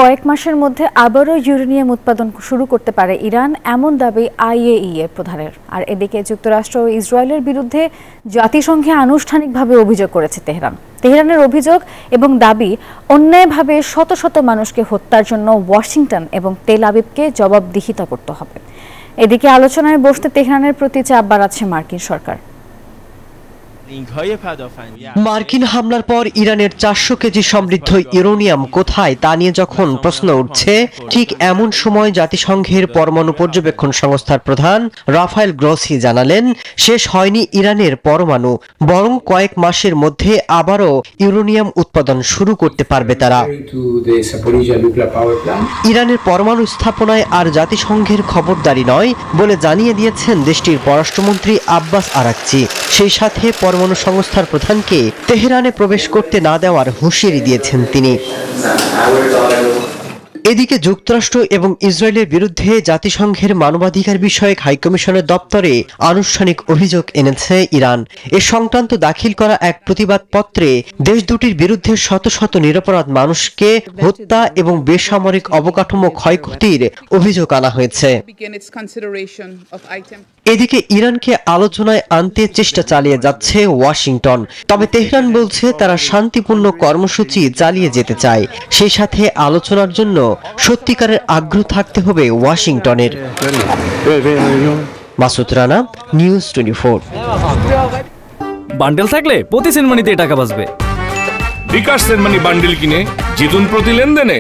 কয়েক মাসের মধ্যে আবারও ইউরেনিয়াম উৎপাদন শুরু করতে পারে ইরান, এমন দাবি আইএইএ প্রধানের। আর এদিকে যুক্তরাষ্ট্র ও ইসরায়েলের বিরুদ্ধে জাতিসংঘে আনুষ্ঠানিকভাবে অভিযোগ করেছে তেহরান। তেহরানের অভিযোগ এবং দাবি, অন্যায়ভাবে শত শত মানুষকে হত্যার জন্য ওয়াশিংটন এবং তেল আবিবকে জবাবদিহিতা করতে হবে। এদিকে আলোচনায় বসতে তেহরানের প্রতি চাপ বাড়াচ্ছে মার্কিন সরকার। মার্কিন হামলার পর ইরানের 400 কেজি সমৃদ্ধ ইউরেনিয়াম কোথায় তা নিয়ে যখন প্রশ্ন উঠছে, ঠিক এমন সময় জাতিসংঘের পরমাণু পর্যবেক্ষণ সংস্থার প্রধান রাফায়েল গ্রোসি জানালেন, শেষ হয়নি ইরানের পরমাণু, বরং কয়েক মাসের মধ্যে আবারও ইউরেনিয়াম উৎপাদন শুরু করতে পারবে তারা। ইরানের পরমাণু স্থাপনায় আর জাতিসংঘের খবরদারি নয় বলে জানিয়ে দিয়েছেন দেশটির পররাষ্ট্রমন্ত্রী আব্বাস আরাকচি। সেই সাথে পরমাণু সংস্থার প্রধানকে তেহরানে প্রবেশ করতে না দেওয়ার হুঁশিয়ারি দিয়েছেন তিনি। এদিকে যুক্তরাষ্ট্র এবং ইসরায়েলের বিরুদ্ধে জাতিসংঘের মানবাধিকার বিষয়ক হাইকমিশনের দপ্তরে আনুষ্ঠানিক অভিযোগ এনেছে ইরান। এ সংক্রান্ত দাখিল করা এক প্রতিবাদ পত্রে দেশ দুটির বিরুদ্ধে শত শত নিরপরাধ মানুষকে হত্যা এবং বেসামরিক অবকাঠামো ক্ষয়ক্ষতির অভিযোগ আনা হয়েছে। এদিকে ইরানকে আলোচনায় আনতে চেষ্টা চালিয়ে যাচ্ছে ওয়াশিংটন, তবে তেহরান বলছে তারা শান্তিপূর্ণ কর্মসূচি চালিয়ে যেতে চায়। সেই সাথে আলোচনার জন্য সত্যিকারের আগ্রহ থাকতে হবে ওয়াশিংটনের। মাসুদ রানা, নিউজ 24। বান্ডেল থাকলে প্রতি সেনমানিতে টাকা বাঁচবে। বিকাশ সেনমানি বান্ডেল কিনে জিতুন প্রতি লেনদেনে।